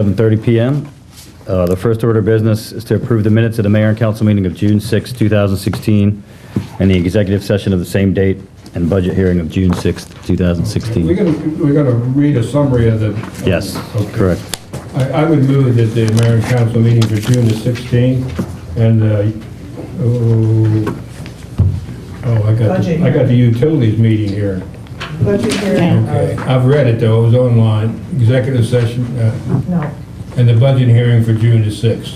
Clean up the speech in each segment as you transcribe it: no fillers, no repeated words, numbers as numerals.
7:30 p.m. The first order of business is to approve the minutes of the mayor and council meeting of June 6, 2016, and the executive session of the same date, and budget hearing of June 6, 2016. We're gonna read a summary of the... Yes, Okay. correct. I would move that the mayor and council meeting for June the 16th, and, I got the utilities meeting here. Budget hearing. Okay, I've read it though, it was online, executive session, No. and the budget hearing for June the 6th.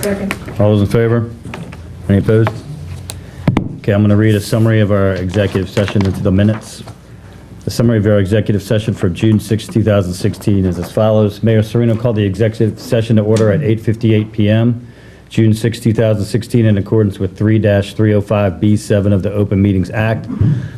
Second. All those in favor? Any opposed? Okay, I'm going to read a summary of our executive session into the minutes. The summary of our executive session for June 6, 2016 is as follows. Mayor Serino called the executive session to order at 8:58 p.m. June 6, 2016, in accordance with 3-305B7 of the Open Meetings Act.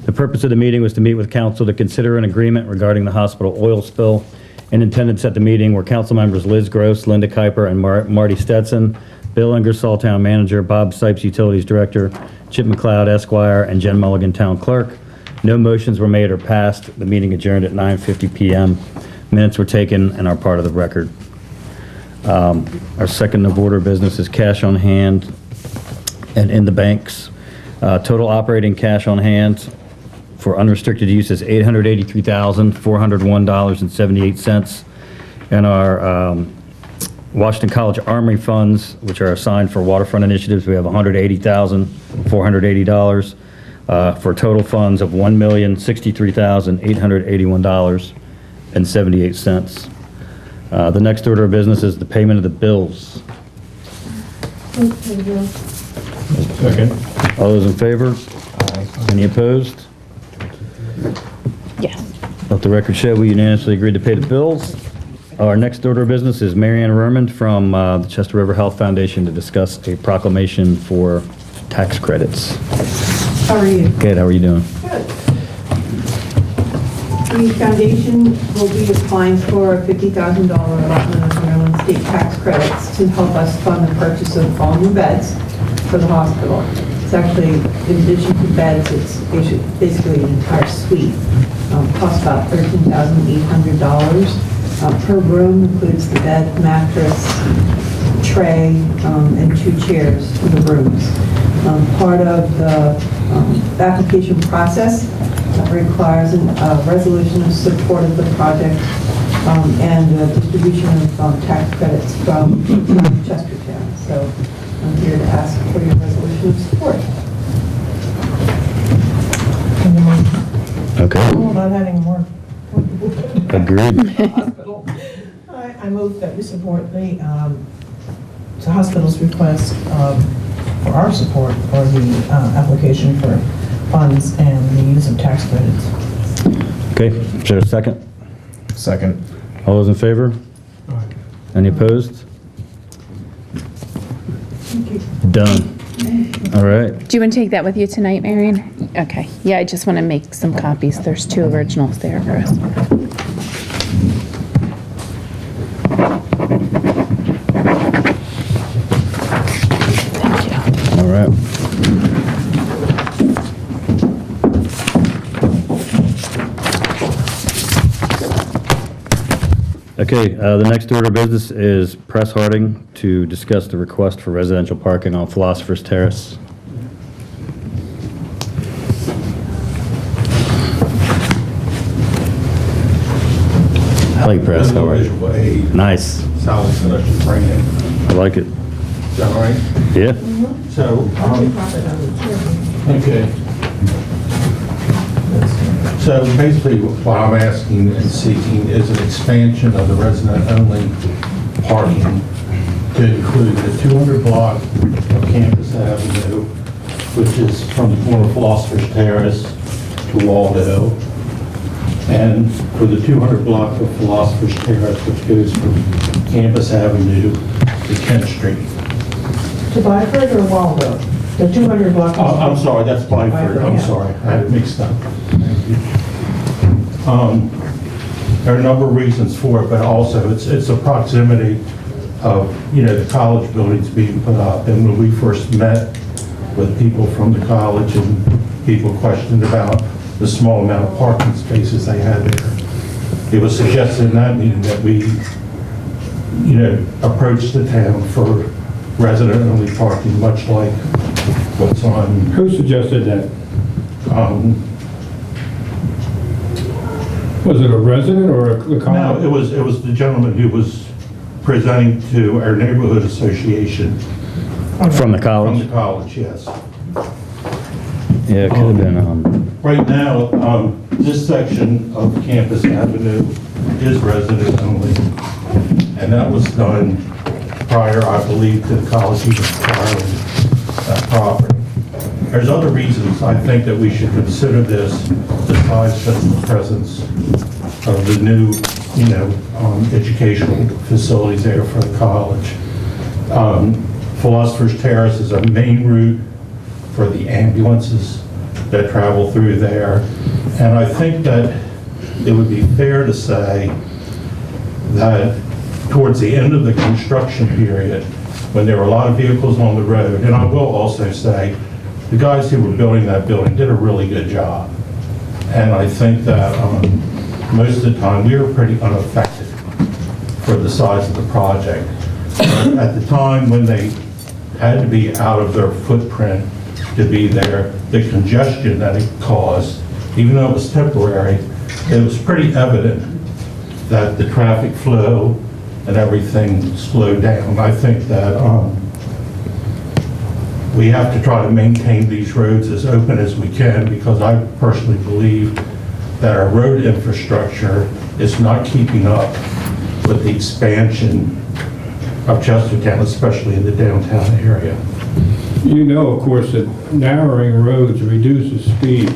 The purpose of the meeting was to meet with council to consider an agreement regarding the hospital oil spill. In attendance at the meeting were council members Liz Gross, Linda Kuiper, and Marty Stetson, Bill Ingersoll, Town Manager, Bob Sipes, Utilities Director, Chip McLeod, Esquire, and Jen Mulligan, Town Clerk. No motions were made or passed. The meeting adjourned at 9:50 p.m. Minutes were taken and are part of the record. Our second of order of business is cash on hand and in the banks. Total operating cash on hand for unrestricted use is $883,401.78. And our Washington College Armory funds, which are assigned for waterfront initiatives, we have $180,480 for total funds of $1,063,881.78. The next order of business is the payment of the bills. Second. All those in favor? Any opposed? Yes. Let the record show we unanimously agreed to pay the bills. Our next order of business is Mary Ann Rurmond from the Chester River Health Foundation to discuss a proclamation for tax credits. How are you? Good, how are you doing? Good. The foundation will be applying for a $50,000 allotment of Maryland state tax credits to help us fund the purchase of all new beds for the hospital. It's actually, in addition to beds, it's basically an entire suite. Costs about $13,800 per room, includes the bed, mattress, tray, and 2 chairs in the rooms. Part of the application process requires a resolution of support of the project and distribution of tax credits from Chestertown. So I'm here to ask for your resolution of support. Okay. All about having more. Agreed. Hospital. I move that we support the hospital's request for our support for the application for funds and the use of tax credits. Okay, is there a second? Second. All those in favor? Any opposed? Thank you. Done. All right. Do you want to take that with you tonight, Marion? Okay. Yeah, I just want to make some copies. There's 2 originals there for us. Thank you. All right. Okay, the next order of business is Press Harding to discuss the request for residential parking on Philosopher's Terrace. Hi, Press, how are you? Visual aid, Nice, solid selection brand. I like it. Is that all right? Yeah? So, okay. So basically, what I'm asking and seeking is an expansion of the resident-only parking to include the 200 block of Campus Avenue, which is from the corner of Philosopher's Terrace to Waldo, and for the 200 block of Philosopher's Terrace, which goes from Campus Avenue to Kent Street. To Byford or Waldo? The 200 block. I'm sorry, that's Byford, I'm sorry, I had it mixed up. Thank you. There are a number of reasons for it, but also it's a proximity of, the college buildings being put up. And when we first met with people from the college and people questioned about the small amount of parking spaces they had there, it was suggested in that meeting that we approach the town for resident-only parking, much like what's on, Who suggested that? Was it a resident or the no, college? it was the gentleman who was presenting to our neighborhood association From the from college? the college, yes. Yeah, it could have been, Right now, this section of Campus Avenue is resident only, and that was done prior, I believe, to the college even acquiring that property. There's other reasons I think that we should consider this besides just the presence of the new, educational facilities there for the college. Philosopher's Terrace is a main route for the ambulances that travel through there. And I think that it would be fair to say that towards the end of the construction period, when there were a lot of vehicles on the road, and I will also say, the guys who were building that building did a really good job. And I think that most of the time, we were pretty unaffected for the size of the project. But at the time when they had to be out of their footprint to be there, the congestion that it caused, even though it was temporary, it was pretty evident that the traffic flow and everything slowed down. I think that we have to try to maintain these roads as open as we can, because I personally believe that our road infrastructure is not keeping up with the expansion of Chestertown, especially in the downtown area. You know, of course, that narrowing roads reduces speed.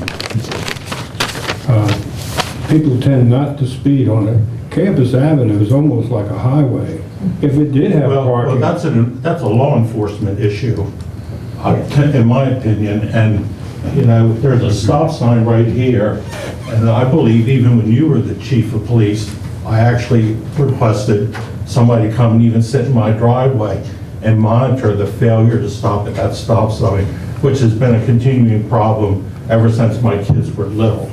People tend not to speed on it. Campus Avenue is almost like a highway. If it did have Well, parking. that's a law enforcement issue, in my opinion, and, there's a stop sign right here, and I believe even when you were the chief of police, I actually requested somebody come and even sit in my driveway and monitor the failure to stop at that stop sign, which has been a continuing problem ever since my kids were little.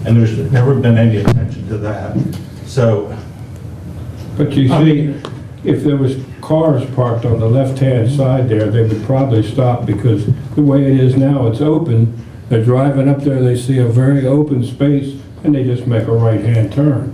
And there's never been any attention to that. So, But you see, if there was cars parked on the left-hand side there, they would probably stop, because the way it is now, it's open. They're driving up there, they see a very open space, and they just make a right-hand turn.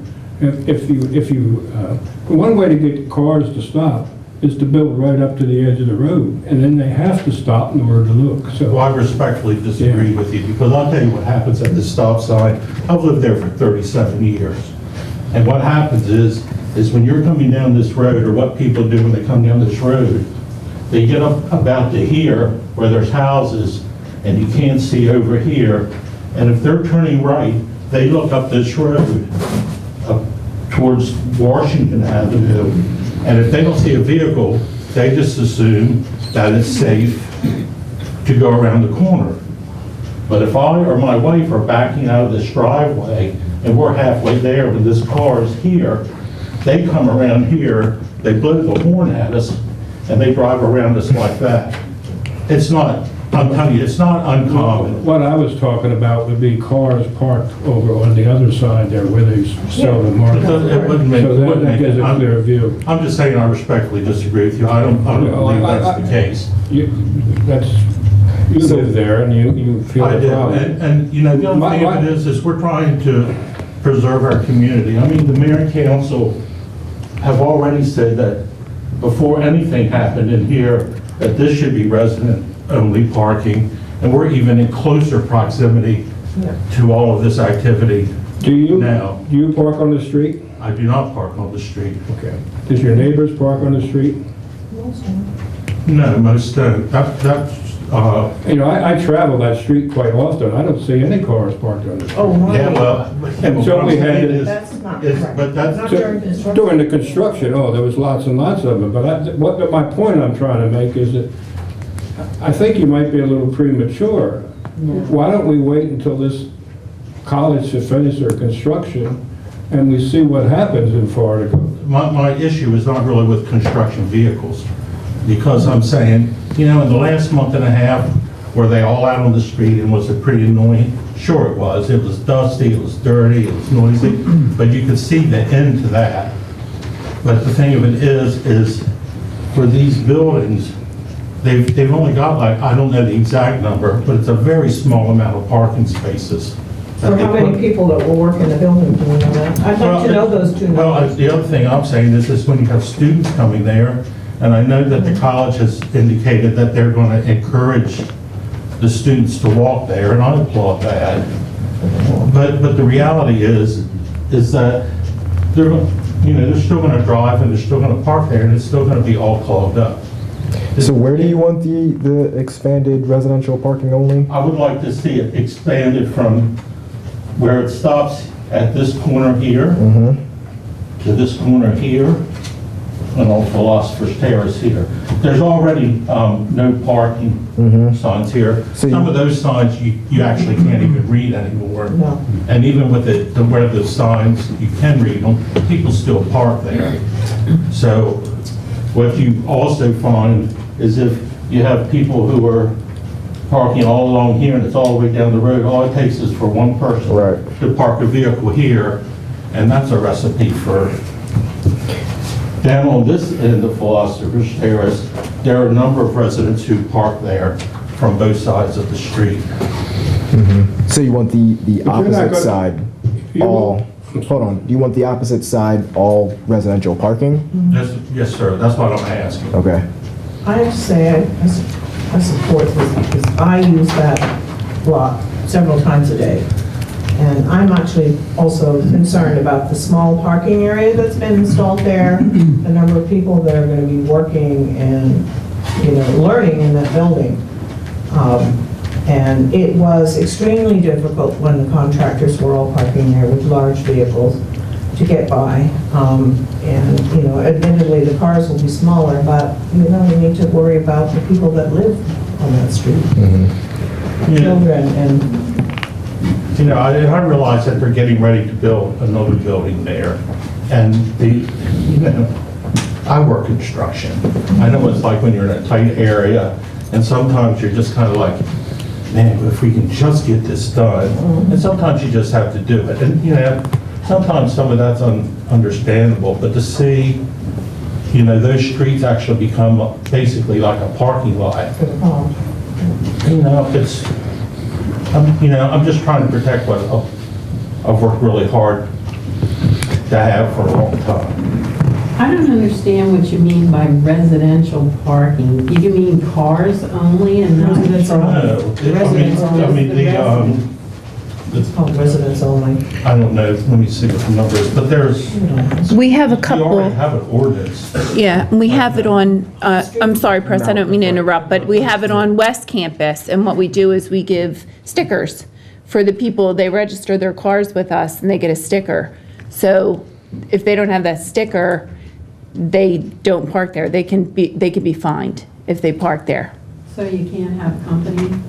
One way to get cars to stop is to build right up to the edge of the road, and then they have to stop in order to look, well, so. I respectfully disagree with you, because I'll tell you what happens at the stop sign. I've lived there for 37 years. And what happens is when you're coming down this road, or what people do when they come down this road, they get up about to here where there's houses and you can't see over here. And if they're turning right, they look up this road up towards Washington Avenue. And if they don't see a vehicle, they just assume that it's safe to go around the corner. But if I or my wife are backing out of this driveway and we're halfway there when this car is here, they come around here, they blow the horn at us, and they drive around us like that. It's not, I'm telling you, it's not uncommon. What I was talking about would be cars parked over on the other side there where they sell the market. It wouldn't make, So it wouldn't that make gives it. a clear view. I'm just saying I respectfully disagree with you. I don't believe that's the case. You live there and you feel I the do, problem. and the other thing of it is we're trying to preserve our community. I mean, the mayor and council have already said that before anything happened in here, that this should be resident-only parking, and we're even in closer proximity to all of this activity Do you now. park on the street? I do not park on the street. Okay. Does your neighbors park on the street? No, most don't. That's, You know, I travel that street quite often. I don't see any cars parked on the street. Oh, no. yeah, well. And so we had to- That's not is- correct. but that's- Not during construction. During the construction, there was lots and lots of them, but my point I'm trying to make is that I think you might be a little premature. Why don't we wait until this college to finish their construction and we see what happens in Florida? My issue is not really with construction vehicles, because I'm saying, in the last month and a half, were they all out on the street and was it pretty annoying? Sure it was. It was dusty, it was dirty, it was noisy, but you could see the end to that. But the thing of it is for these buildings, they've only got like, I don't know the exact number, but it's a very small amount of parking spaces. that Or they how many put- people that will work in the building, do we know that? I'd like to know those two Well, numbers. the other thing I'm saying is when you have students coming there, and I know that the college has indicated that they're going to encourage the students to walk there, and I applaud that. But the reality is that they're, they're still going to drive and they're still going to park there, and it's still going to be all clogged up. So where do you want the expanded residential parking only? I would like to see it expanded from where it stops at this corner here to this corner here, and on Philosopher's Terrace here. There's already no parking signs here. So Some you- of those signs you actually can't even read anymore. No. And even with where the signs, you can read them, people still park there. So what you also find is if you have people who are parking all along here and it's all the way down the road, all it takes is for one person Right. to park a vehicle here, and that's a recipe for. Down on this end of Philosopher's Terrace, there are a number of residents who park there from both sides of the street. So you want the you're not opposite gonna- side You all, hold on, do you want the opposite side all residential parking? Yes, sir, that's what I'm asking. Okay. I have to say, I support this because I use that lot several times a day. And I'm actually also concerned about the small parking area that's been installed there, the number of people that are going to be working and, learning in that building. And it was extremely difficult when the contractors were all parking there with large vehicles to get by. And, admittedly, the cars will be smaller, but, we need to worry about the people that live on that street. Children and, I realize that they're getting ready to build another building there, and I work construction. I know what it's like when you're in a tight area, and sometimes you're just kind of like, man, if we can just get this done, and sometimes you just have to do it. And, sometimes some of that's understandable, but to see, those streets actually become basically like a parking lot, it's, I'm just trying to protect what I've worked really hard to have for a long time. I don't understand what you mean by residential parking. Do you mean cars only and not Residents only. trucks? No, I mean, it's called residents only. I don't know, let me see what the number is, but there's, We have a you couple. already have an ordinance. Yeah, we have it on, I'm sorry, Press, I don't mean to interrupt, but we have it on West Campus, and what we do is we give stickers for the people, they register their cars with us, and they get a sticker. So if they don't have that sticker, they don't park there. They can be fined if they park there. So you can't have company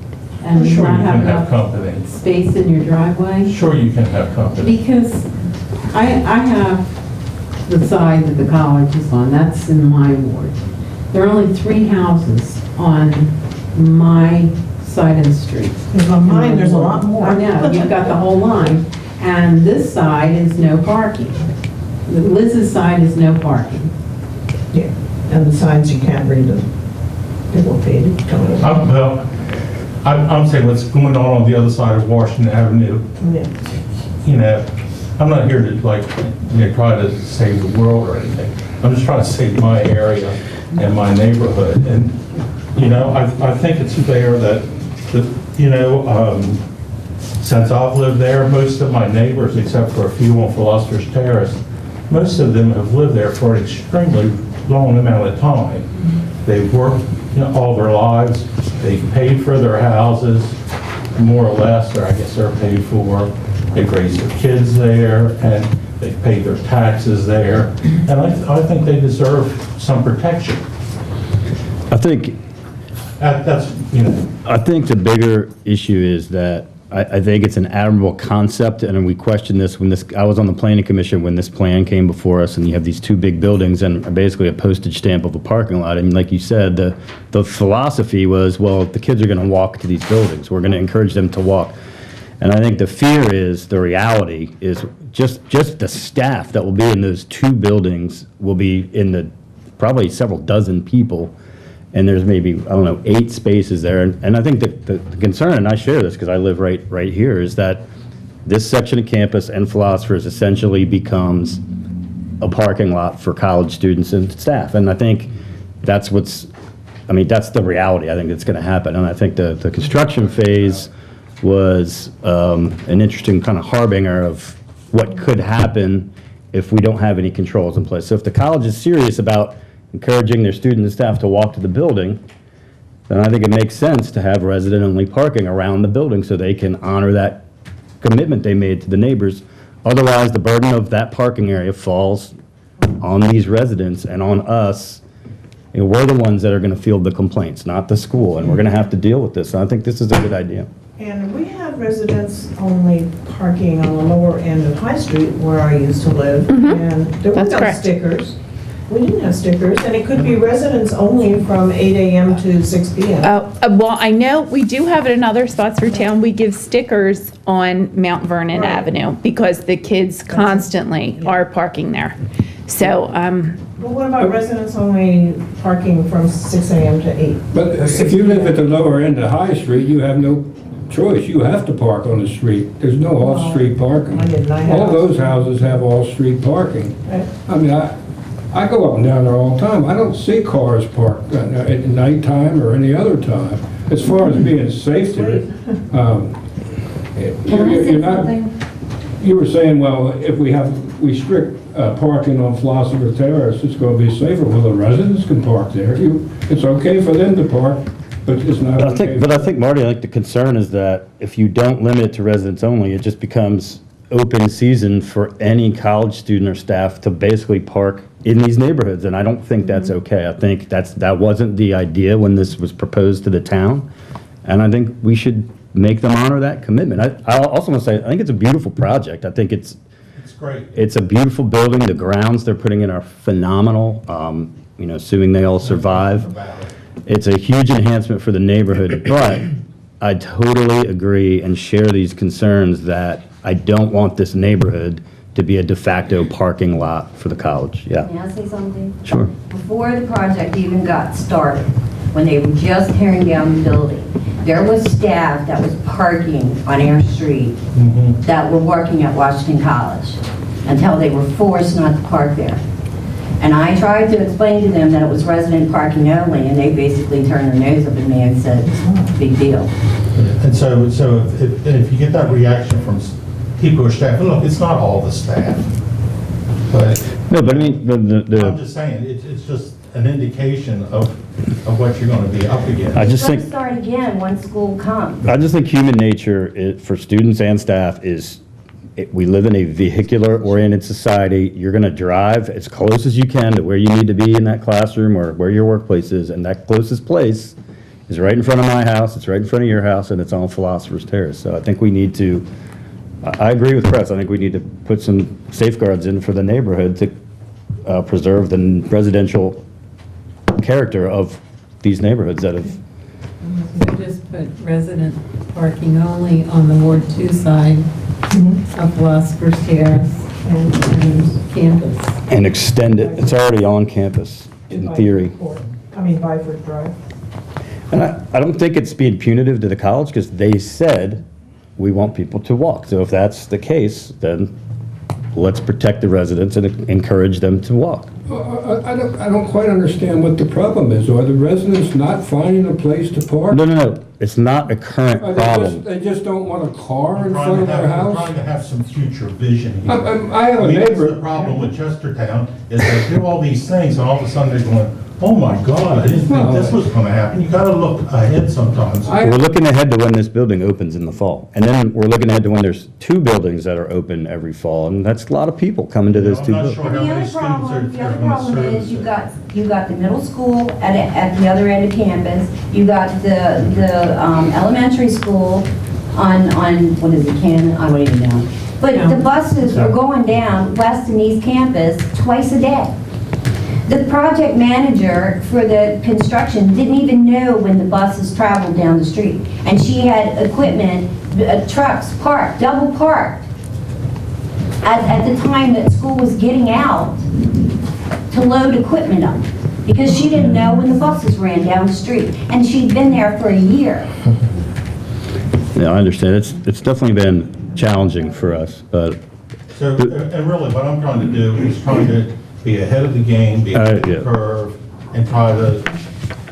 and Sure, not you have can have enough company. space in your driveway? Sure, you can have company. Because I have the side that the college is on, that's in my ward. There are only 3 houses on my side of the street. Because on mine, there's a lot more. I know, you've got the whole line, and this side is no parking. Liz's side is no parking. Yeah, and the signs, you can't read them. They won't fade. I'm saying what's going on the other side of Washington Avenue, Yeah. I'm not here to try to save the world or anything. I'm just trying to save my area and my neighborhood. And, I think it's fair that, since I've lived there, most of my neighbors, except for a few on Philosopher's Terrace, most of them have lived there for an extremely long amount of time. They've worked, all their lives. They've paid for their houses, more or less, or I guess they're paid for. They've raised their kids there, and they've paid their taxes there. And I think they deserve some protection. I think That's, I think the bigger issue is that I think it's an admirable concept, and we questioned this when I was on the planning commission when this plan came before us, and you have these 2 big buildings and basically a postage stamp of a parking lot. And like you said, the philosophy was, well, the kids are going to walk to these buildings. We're going to encourage them to walk. And I think the fear is, the reality is just the staff that will be in those two buildings will be in the, probably several dozen people, and there's maybe, I don't know, 8 spaces there. And I think that the concern, and I share this because I live right here, is that this section of campus and Philosophers essentially becomes a parking lot for college students and staff. And I think that's that's the reality. I think that's going to happen. And I think the construction phase was an interesting kind of harbinger of what could happen if we don't have any controls in place. So if the college is serious about encouraging their students and staff to walk to the building, then I think it makes sense to have resident-only parking around the building so they can honor that commitment they made to the neighbors. Otherwise, the burden of that parking area falls on these residents and on us. You know, we're the ones that are going to field the complaints, not the school, and we're going to have to deal with this. And I think this is a good idea. And we have residents-only parking on the lower end of High Street where I used to live, and there were That's no correct. stickers. We didn't have stickers, and it could be residents only from 8 a.m. to 6 p.m. Well, I know we do have it in other spots through town. We give stickers on Mount Vernon Right. Avenue because the kids constantly are parking there. So, But what about residents only parking from 6 a.m. to 8? But if you live at the lower end of High Street, you have no choice. You have to park on the street. There's no off-street parking. I didn't. I had All off- those houses have all-street parking. Right. I mean, I go up and down there all the time. I don't see cars parked at nighttime or any other time. As far as being safety, you're not, you were saying, well, if we strict parking on Philosopher Terrace, it's going to be safer. Well, the residents can park there. It's okay for them to park, but it's not okay. But I think, Marty, I think the concern is that if you don't limit it to residents only, it just becomes open season for any college student or staff to basically park in these neighborhoods, and I don't think that's okay. I think that wasn't the idea when this was proposed to the town, and I think we should make them honor that commitment. I also want to say, I think it's a beautiful project. I think it's great. a beautiful building. The grounds they're putting in are phenomenal, assuming they all survive. It's a huge enhancement for the neighborhood, but I totally agree and share these concerns that I don't want this neighborhood to be a de facto parking lot for the college. Yeah, May I say something? sure. Before the project even got started, when they were just tearing down the building, there was staff that was parking on Air Street that were working at Washington College until they were forced not to park there. And I tried to explain to them that it was resident parking only, and they basically turned their nose up at me and said, big deal. And so if you get that reaction from people who are staff, look, it's not all the staff, but No, but I mean, I'm just saying, it's just an indication of what you're going to be up against. I just Let's think, start again when school comes. I just think human nature for students and staff is, we live in a vehicular-oriented society. You're going to drive as close as you can to where you need to be in that classroom or where your workplace is, and that closest place is right in front of my house, it's right in front of your house, and it's on Philosopher's Terrace. So I think we need to, I agree with Chris, I think we need to put some safeguards in for the neighborhood to preserve the residential character of these neighborhoods that have, We just put resident parking only on the Ward 2 side of Philosopher's Terrace and campus. and extend it. It's already on campus, in theory. Byford Drive. And I don't think it's being punitive to the college, because they said, we want people to walk. So if that's the case, then let's protect the residents and encourage them to walk. I don't quite understand what the problem is. Are the residents not finding a place to park? No, it's not a current problem. They just don't want a car in We're front of their trying house? to have some future vision here. I have a That's neighbor. the problem with Chestertown, is they do all these things, and all of a sudden they're going, oh my God, I didn't think this was going to happen. You got to look ahead sometimes. I- We're looking ahead to when this building opens in the fall. And then we're looking ahead to when there's 2 buildings that are open every fall, and that's a lot of people coming to those 2 I'm not buildings. sure And how the many other students are problem, the other going to problem service is it. you got the middle school at the other end of campus, you got the elementary school on, what is it, Cannon, I don't even know. But the buses are going down west and east campus twice a day. The project manager for the construction didn't even know when the buses traveled down the street. And she had equipment, trucks parked, double parked. at the time that school was getting out to load equipment up, because she didn't know when the buses ran down the street, and she'd been there for a year. Yeah, I understand. It's definitely been challenging for us, but So, and really, what I'm trying to do is trying to be ahead of the game, be ahead of yeah. the curve, and try to,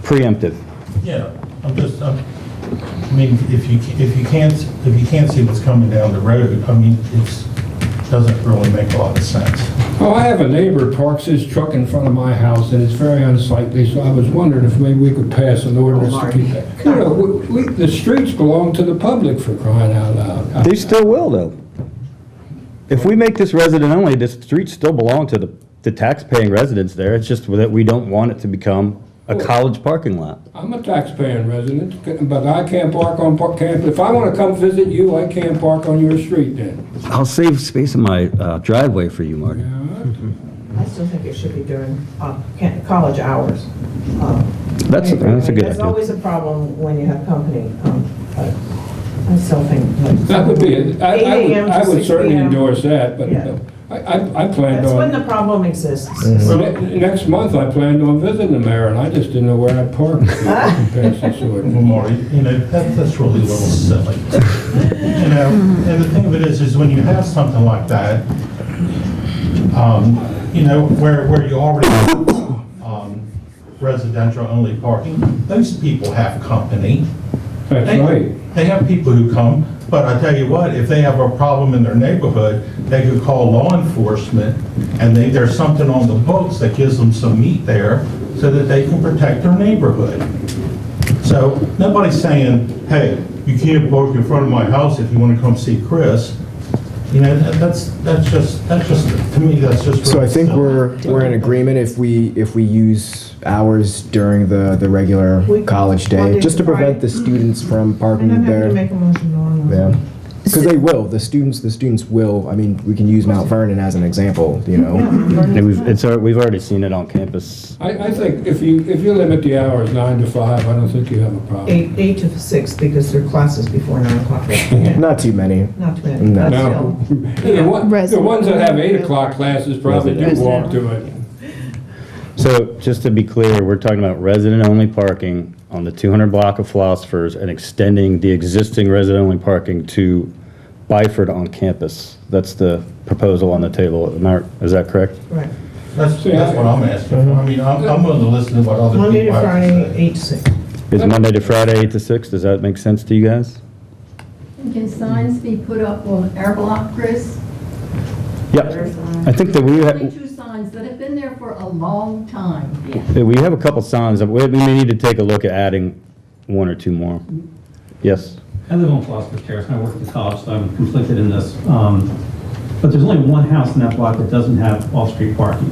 preemptive. yeah, I mean, if you can't see what's coming down the road, I mean, doesn't really make a lot of sense. Oh, I have a neighbor who parks his truck in front of my house, and it's very unsightly, so I was wondering if maybe we could pass an ordinance to keep that. You know, the streets belong to the public, for crying out loud. They still will, though. If we make this resident only, the streets still belong to the tax-paying residents there. It's just that we don't want it to become a college parking lot. I'm a taxpaying resident, but I can't park on campus. If I want to come visit you, I can't park on your street then. I'll save space in my driveway for you, Marty. I still think it should be during college hours. That's a good There's idea. always a problem when you have company, but I still think. That would be, it. 8 a.m. to I would 6 certainly p.m. endorse that, but Yeah. I planned That's when the on, problem exists. well, next month, I planned on visiting the mayor, and I just didn't know where I'd park. If you pass this Well, ordinance. Marty, you know, that's really a little silly. You know, and the thing of it is when you have something like that, you know, where you already have residential only parking, those people have company. That's right. They have people who come, but I tell you what, if they have a problem in their neighborhood, they could call law enforcement, and there's something on the books that gives them some meat there so that they can protect their neighborhood. So nobody's saying, hey, you can't park in front of my house if you want to come see Chris. You know, that's just, to me, that's just. So I really think silly. we're in agreement if we use hours during the regular college day, Monday just to to Friday. prevent the students from I don't parking have to there. make a motion on that. Yeah. Because they will, the students will, I mean, we can use Mount Vernon as an example, you know? And we've already seen it on campus. I think if you limit the hours 9 to 5, I don't think you have a problem. 8 to 6, because there are classes before 9 o'clock. Not too many. Not too many. No. but No. still. The ones that have 8 o'clock classes probably do walk to it. So just to be clear, we're talking about resident-only parking on the 200 block of Philosophers and extending the existing resident-only parking to Byford on campus. That's the proposal on the table. Is that correct? Right. That's what I'm asking for. I mean, I'm willing to listen to what other people Monday to have to Friday, say. 8 to 6. Is Monday to Friday 8 to 6? Does that make sense to you guys? Can signs be put up on air block, Chris? Yep. I think that we Only have, 2 signs that have been there for a long time. we have a couple signs. We may need to take a look at adding 1 or 2 more. Yes? I live on Philosopher's Terrace, and I work at the college, so I'm conflicted in this. But there's only one house in that block that doesn't have off-street parking.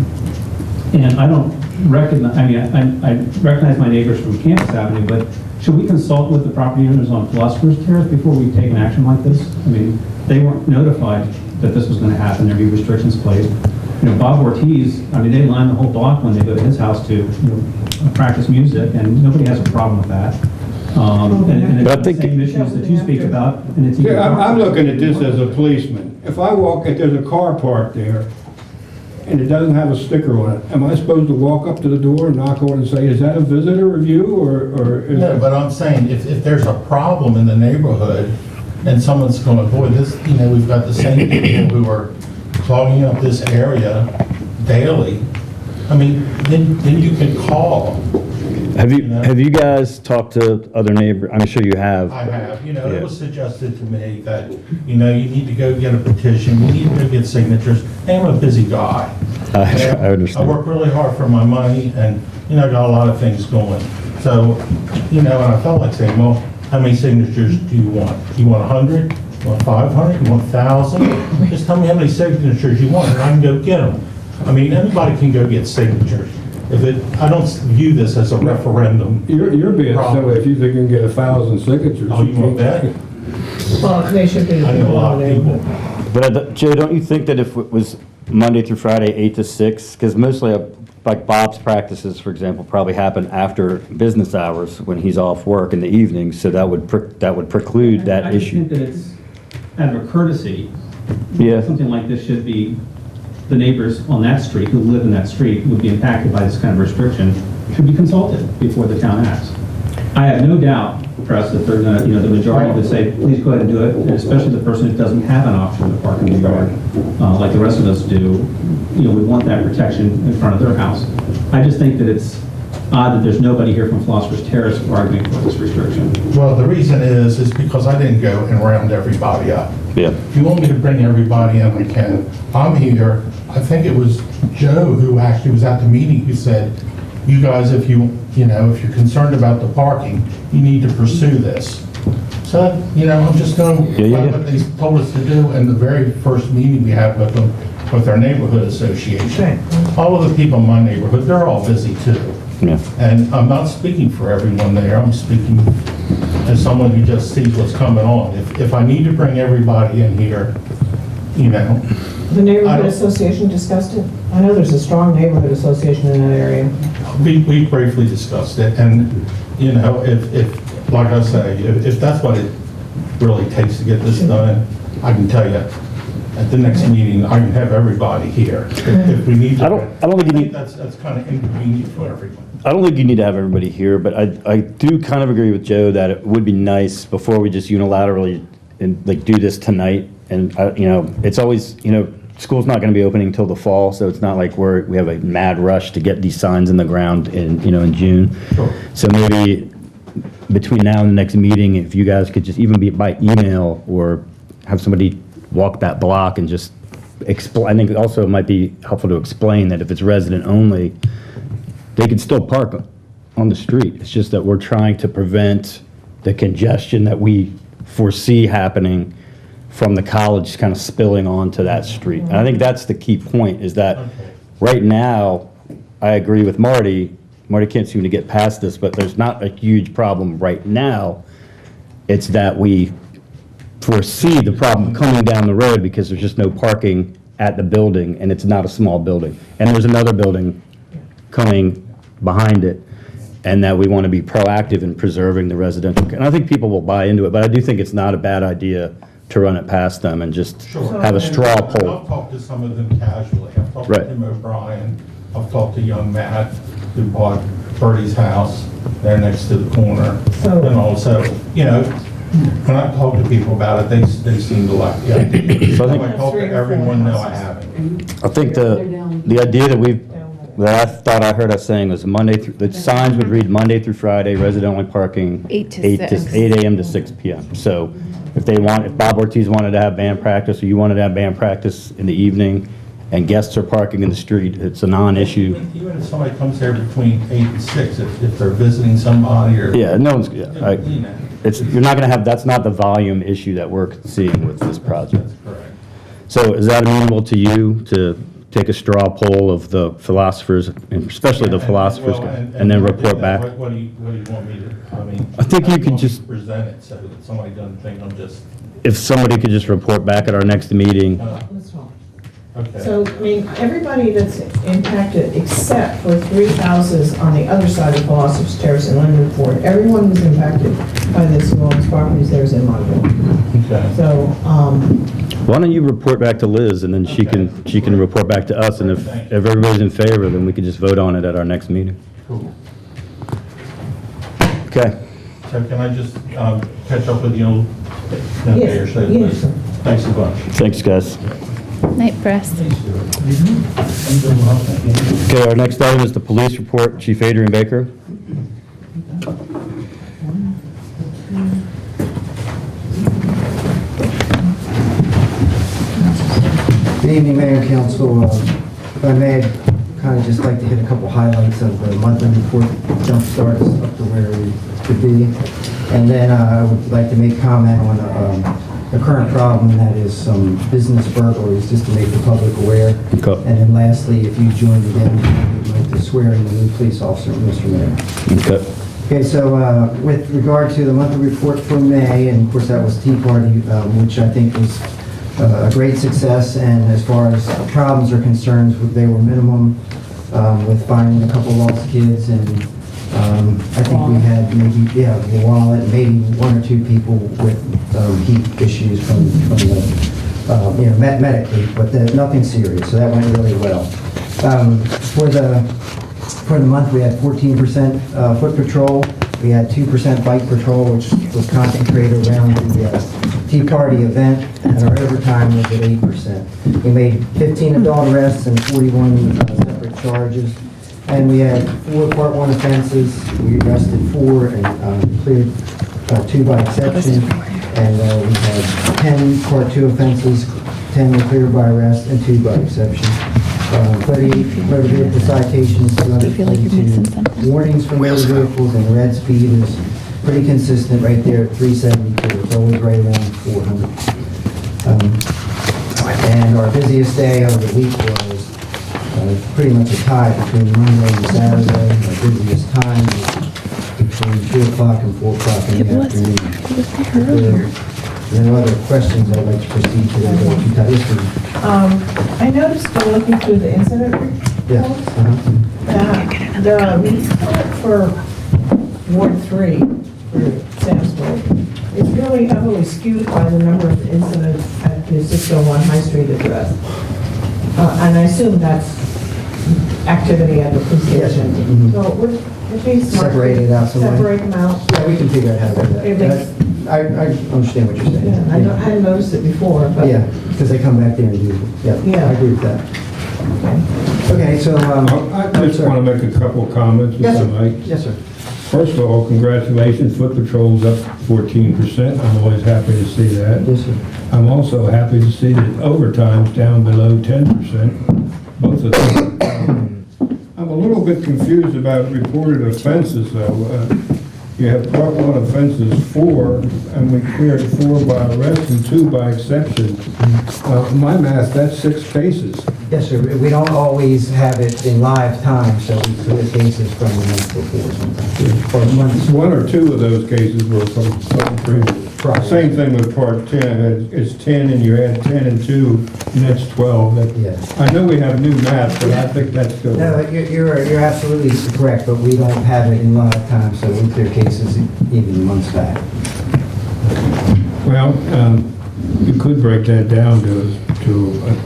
And I don't recognize, I mean, I recognize my neighbors from Campus Avenue, but should we consult with the property owners on Philosopher's Terrace before we take an action like this? I mean, they weren't notified that this was going to happen, there'd be restrictions placed. You know, Bob Ortiz, I mean, they line the whole block when they go to his house to, practice music, and nobody has a problem with that. And But I it's think- the same issues that you speak about, and it's. Yeah, I'm looking at this as a policeman. If I walk, if there's a car parked there, and it doesn't have a sticker on it, am I supposed to walk up to the door and knock on it and say, is that a visitor review, or is No, it? but I'm saying, if there's a problem in the neighborhood, and someone's going, boy, this, you know, we've got the same people who are clogging up this area daily, I mean, then you can call. Have you guys talked to other neighbors? I'm sure you have. I have, you know, Yeah. it was suggested to me that, you know, you need to go get a petition, you need to go get signatures. Hey, I'm a busy guy. I I understand. work really hard for my money, and, you know, I got a lot of things going. So, you know, and I felt like saying, well, how many signatures do you want? You want 100? You want 500? You want 1,000? Just tell me how many signatures you want, and I can go get them. I mean, anybody can go get signatures. I don't view this as a referendum. You're being Problem. silly if you think you can get 1,000 signatures. Oh, you want that? Well, they should be. I know a lot of people. But Jay, don't you think that if it was Monday through Friday, 8 to 6, because mostly like Bob's practices, for example, probably happen after business hours when he's off work in the evening, so that would preclude that I just issue. think that it's out of a courtesy Yeah. Something like this should be, the neighbors on that street who live in that street would be impacted by this kind of restriction, should be consulted before the town acts. I have no doubt, Press, that they're gonna, the majority would say, please go ahead and do it, and especially the person who doesn't have an option to park in the yard, like the rest of us do, we want that protection in front of their house. I just think that it's odd that there's nobody here from Philosopher's Terrace arguing for this restriction. Well, the reason is because I didn't go and round everybody up. Yeah. If you want me to bring everybody in, I can. I'm here. I think it was Joe who actually was at the meeting who said, you guys, if you're concerned about the parking, you need to pursue this. So, I'm just going by what they told us to do in the very first meeting we had with them, with our neighborhood association. All of the people in my neighborhood, they're all busy too. Yeah. And I'm not speaking for everyone there, I'm speaking as someone who just sees what's coming on. If I need to bring everybody in here, The neighborhood association discussed it? I know there's a strong neighborhood association in that area. we briefly discussed it, and, if, like I say, if that's what it really takes to get this done, I can tell you, at the next meeting, I can have everybody here. If we need to. I don't think you need. That's kind of inconvenient for everyone. I don't think you need to have everybody here, but I do kind of agree with Joe that it would be nice before we just unilaterally do this tonight. And it's always school's not going to be opening until the fall, so it's not like we have a mad rush to get these signs in the ground in June. Sure. So maybe between now and the next meeting, if you guys could just even be by email or have somebody walk that block and just explain. I think also it might be helpful to explain that if it's resident only, they can still park on the street. It's just that we're trying to prevent the congestion that we foresee happening from the college kind of spilling onto that street. And I think that's the key point, is that right now, I agree with Marty. Marty can't seem to get past this, but there's not a huge problem right now. It's that we foresee the problem coming down the road because there's just no parking at the building, and it's not a small building. And there's another building coming behind it, and that we want to be proactive in preserving the residential. And I think people will buy into it, but I do think it's not a bad idea to run it past them and just have a straw poll. I've talked to some of them casually. I've talked to Right. Tim O'Brien. I've talked to young Matt, who bought Bertie's house there next to the corner. And also, when I talk to people about it, they seem to like the idea. So I So think- I talk to everyone, no, I haven't. I think the idea that I thought I heard us saying was the signs would read Monday through Friday, resident-only parking. 8 to 6. 8 a.m. to 6 p.m. So if Bob Ortiz wanted to have band practice, or you wanted to have band practice in the evening, and guests are parking in the street, it's a non-issue. Even if somebody comes there between 8 and 6, if they're visiting somebody or. Yeah, no one's, you're not gonna have, that's not the volume issue that we're seeing with this project. That's correct. So is that amenable to you to take a straw poll of the philosophers, and especially the philosophers, and then report back? What do you want me to, I think you how do could want me just- to present it so that somebody doesn't think I'm just, If somebody could just report back at our next meeting. That's fine. okay. So, everybody that's impacted, except for 3 houses on the other side of Philosopher's Terrace in Linden Ford, everyone who's impacted by this, all these properties there is in my ward. Okay. So, Why don't you report back to Liz, and then she can report back to us, and if everybody's in favor, then we can just vote on it at our next meeting. Cool. Okay. So can I just catch up with you in a day or so? Yes, sir. Thanks a bunch. Thanks, guys. Night, Press. Okay, our next item is the police report. Chief Adrian Baker. Good evening, Mayor and Council. If I may, I'd kind of just like to hit a couple highlights of the monthly report, jump start us up to where we could be. And then I would like to make comment on the current problem, and that is some business burglaries, just to make the public aware. Okay. And then lastly, if you join me then, we'd like to swear in the new police officer, Mr. Mayor. Okay. Okay, so with regard to the monthly report for May, and of course that was Tea Party, which I think was a great success, and as far as problems are concerned, they were minimum with finding a couple lost kids, and I think we had maybe, the wallet, maybe 1 or 2 people with heat issues from the medically, but nothing serious, so that went really well. For the month, we had 14% foot patrol. We had 2% bike patrol, which was concentrated around the Tea Party event, and our overtime was at 8%. We made 15 adult arrests and 41 separate charges, and we had 4 Part 1 offenses. We arrested 4 and cleared 2 by exception, and we had 10 Part 2 offenses, 10 were cleared by arrest, and 2 by exception. 38 motor vehicle citations, 222 warnings for motor vehicles, and red speed is pretty consistent right there at 372. It's always right around 400. And our busiest day of the week was pretty much a tie between Monday and Saturday. Our busiest time was between 2 o'clock and 4 o'clock in the afternoon. If there are no other questions, I'd like to proceed to the history. I noticed when looking through the incident Yeah. reports, that the report for Ward 3 for Samsville is really heavily skewed by the number of incidents at the 601 High Street address. And I assume that's activity at the police Yes. station. Mhm. So would it be smart to Separate it out some way. separate them out? Yeah, we can figure out how to do It that. makes- I understand what you're saying. Yeah, I hadn't noticed it before, but. Yeah, because they come back there and do, yeah, Yeah. I agree with that. Okay. Okay, so, I just want to make a couple of comments, Yes, if sir. I might. Yes, sir. First of all, congratulations, foot patrol's up 14%. I'm always happy to see that. Yes, sir. I'm also happy to see that overtime's down below 10%, both of them. I'm a little bit confused about reported offenses, though. You have Part 1 offenses 4, and we cleared 4 by arrest and 2 by exception. My math, that's 6 cases. Yes, sir. We don't always have it in live time, so we clear cases from the month before sometimes. Or months. 1 or 2 of those cases were from previous. Right. Same thing with Part 10, it's 10 and you add 10 and 2, and that's 12. Yes. I know we have new math, but I think that's good. No, you're absolutely correct, but we don't have it in live time, so we clear cases even months back. Well, you could break that down to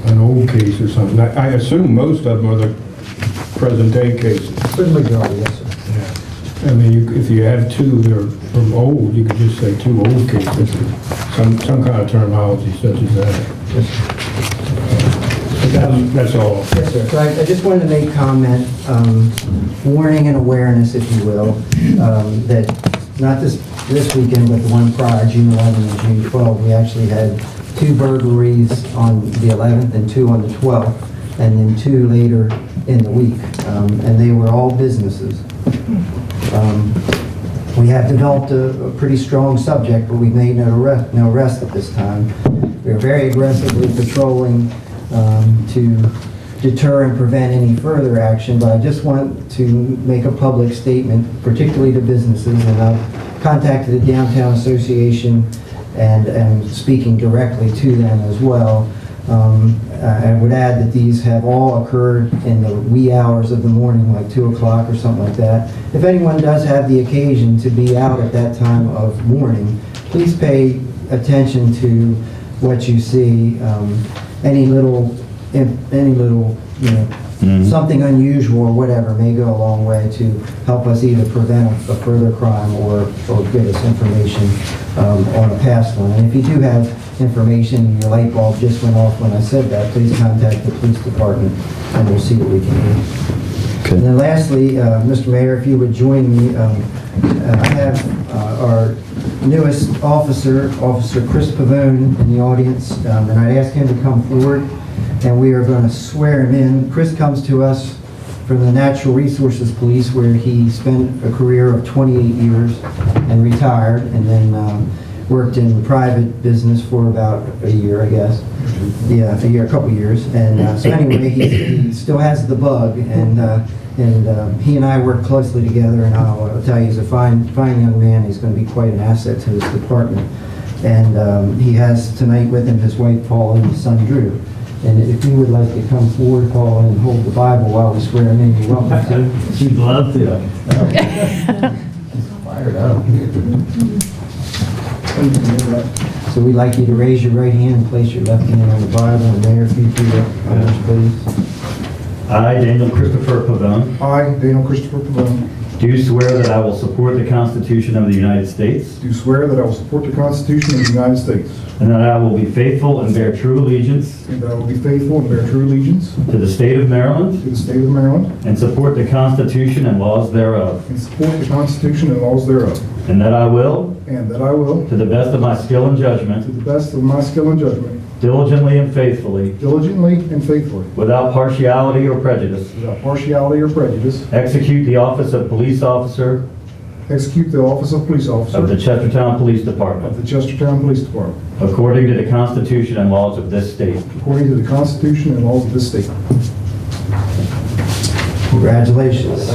an old case or something. I assume most of them are the present day cases. For the majority, yes, sir. I mean, if you have 2 that are from old, you could just say 2 old cases, some kind of terminology such as that. But that's all. Yes, sir. So I just wanted to make comment, warning and awareness, if you will, that not this weekend, but the one prior, June 11th and June 12th, we actually had 2 burglaries on the 11th and 2 on the 12th, and then 2 later in the week, and they were all businesses. We have developed a pretty strong subject, but we've made no arrest at this time. We're very aggressively patrolling to deter and prevent any further action, but I just want to make a public statement, particularly to businesses, and I've contacted the Downtown Association and speaking directly to them as well. I would add that these have all occurred in the wee hours of the morning, like 2 o'clock or something like that. If anyone does have the occasion to be out at that time of morning, please pay attention to what you see. Any little, something unusual or whatever may go a long way to help us either prevent a further crime or give us information on a past one. And if you do have information and your light bulb just went off when I said that, please contact the police department and we'll see what we can do. And then lastly, Mr. Mayor, if you would join me, I have our newest officer, Officer Chris Pavone, in the audience, and I'd ask him to come forward, and we are going to swear him in. Chris comes to us from the Natural Resources Police, where he spent a career of 28 years and retired, and then worked in private business for about a year, I guess. Yeah, a couple years. And so anyway, he still has the bug, and he and I work closely together, and I'll tell you, he's a fine young man. He's going to be quite an asset to this department. And he has tonight with him his wife, Paula, and his son, Drew. And if you would like to come forward, Paula, and hold the Bible while we swear him in, you're welcome to. She'd love to. Fired up. So we'd like you to raise your right hand and place your left hand on the Bible. And Mayor, if you do that, please. I, Daniel Christopher Pavone, I, Daniel Christopher Pavone, do swear that I will support the Constitution of the United States do swear that I will support the Constitution of the United States, and that I will be faithful and bear true allegiance and that I will be faithful and bear true allegiance to the state of Maryland to the state of Maryland, and support the Constitution and laws thereof, and support the Constitution and laws thereof, and that I will, and that I will, to the best of my skill and to judgment, the best of my skill and judgment, diligently and faithfully, diligently and faithfully, without partiality or prejudice, without partiality or prejudice, execute the office of police officer execute the office of police officer of the Chestertown Police of Department, the Chestertown Police Department, according to the Constitution and laws of this state. according to the Constitution and laws of this state. Congratulations.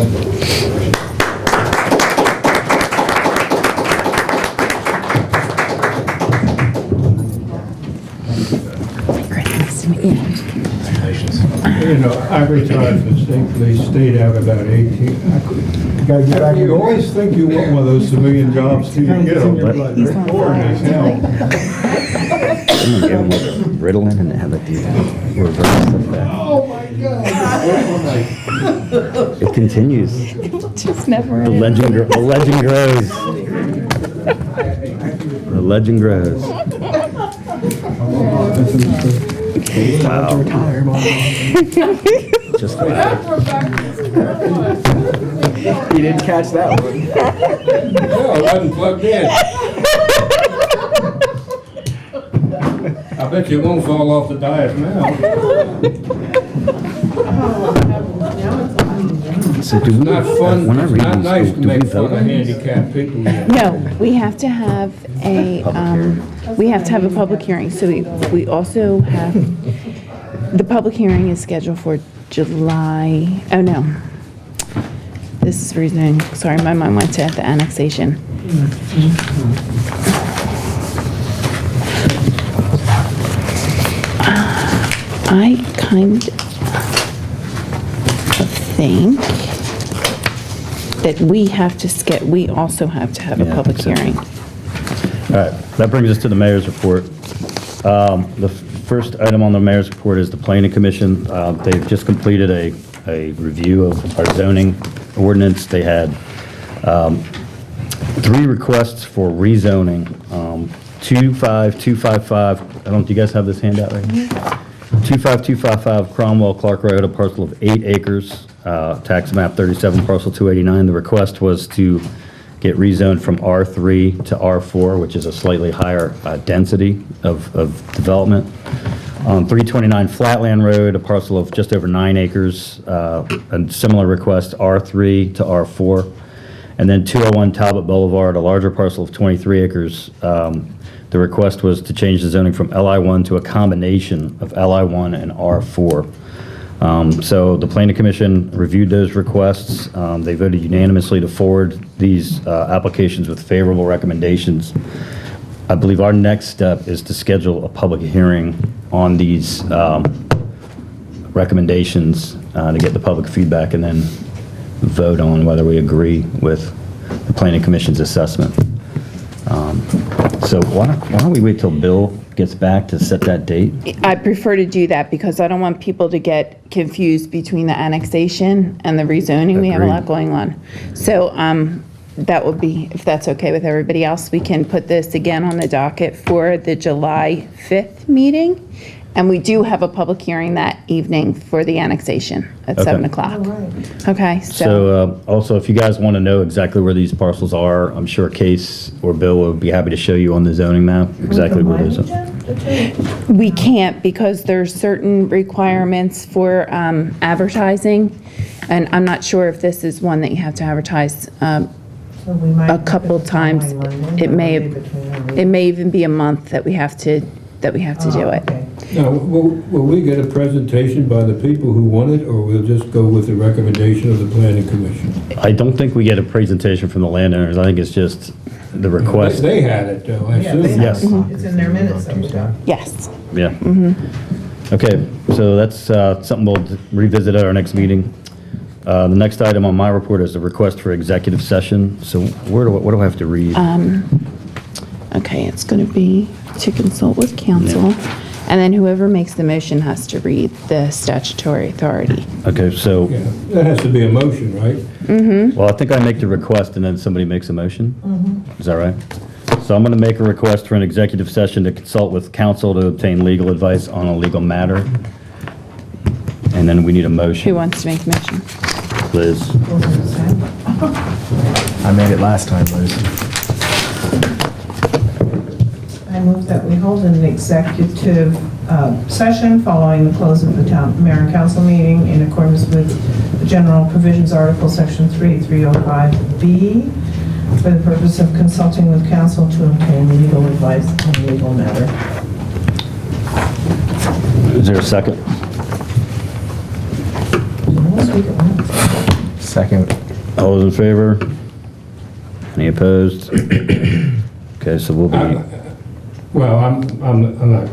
You know, I retired from state police, stayed out about 18. Gotta get back You always think you want one of those civilian jobs till you get them, but they're boring as hell. Someone give them like a Ritalin and have it do reverse effect. Oh, my God. It continues. Just never. The legend grows. The legend grows. Wow. Just You didn't catch that one. No, I wasn't plugged in. I bet you won't fall off the dais now. So do we, Not fun, when I it's read not these, nice to do we make vote fun of on these? handicapped people yet. No, we have to have a, we have to have a public hearing, so we also have, the public hearing is scheduled for July, oh no. This is reasoning, sorry, my mind went to the annexation. I kind of think that we also have to have a Yeah, I public think so. hearing. All right, that brings us to the mayor's report. The first item on the mayor's report is the planning commission. They've just completed a review of our zoning ordinance. They had 3 requests for rezoning. 25255, do you guys have this handout right here? 25255 Cromwell Clark Road, a parcel of 8 acres, tax map 37, parcel 289. The request was to get rezoned from R3 to R4, which is a slightly higher density of development. 329 Flatland Road, a parcel of just over 9 acres, a similar request, R3 to R4. And then 201 Talbot Boulevard, a larger parcel of 23 acres. The request was to change the zoning from LI1 to a combination of LI1 and R4. So the Planning Commission reviewed those requests. They voted unanimously to forward these applications with favorable recommendations. I believe our next step is to schedule a public hearing on these recommendations to get the public feedback and then vote on whether we agree with the Planning Commission's assessment. So why don't we wait till Bill gets back to set that date? I prefer to do that because I don't want people to get confused between the annexation and the rezoning. We have a lot Agreed. going on. So that would be, if that's okay with everybody else, we can put this again on the docket for the July 5th meeting. And we do have a public hearing that evening for the annexation at Okay. 7 o'clock. Okay, So also, if you guys want to know exactly where these parcels are, I'm sure Case or Bill will be happy to show you on the zoning map exactly where those are. we can't because there's certain requirements for advertising. And I'm not sure if this is one that you have to advertise So we might a have couple to times. find one It may, window between our it may even be a month that we have to do it. Okay. Now, will we get a presentation by the people who want it, or we'll just go with the recommendation of the planning commission? I don't think we get a presentation from the landowners. I think it's just the request. They had it, though, I Yeah, they assume. Yes. have it. It's in their minutes that we got. Yes. Yeah. Okay, so that's something we'll revisit at our next meeting. The next item on my report is the request for executive session. So what do I have to read? Okay, it's going to be to consult with counsel, and then whoever makes the motion has to read the statutory authority. Okay, so, Yeah, that has to be a motion, right? well, I think I make the request and then somebody makes a motion. Is that right? So I'm going to make a request for an executive session to consult with counsel to obtain legal advice on a legal matter. And then we need a Who motion. wants to make the motion? Liz? I made it last time, Liz. I move that we hold an executive session following the close of the mayor and council meeting in accordance with the general provisions article section 305B for the purpose of consulting with counsel to obtain legal advice on a legal matter. Is there a second? Second. All those in favor? Any opposed? Okay, so we'll be, Well, I'm not,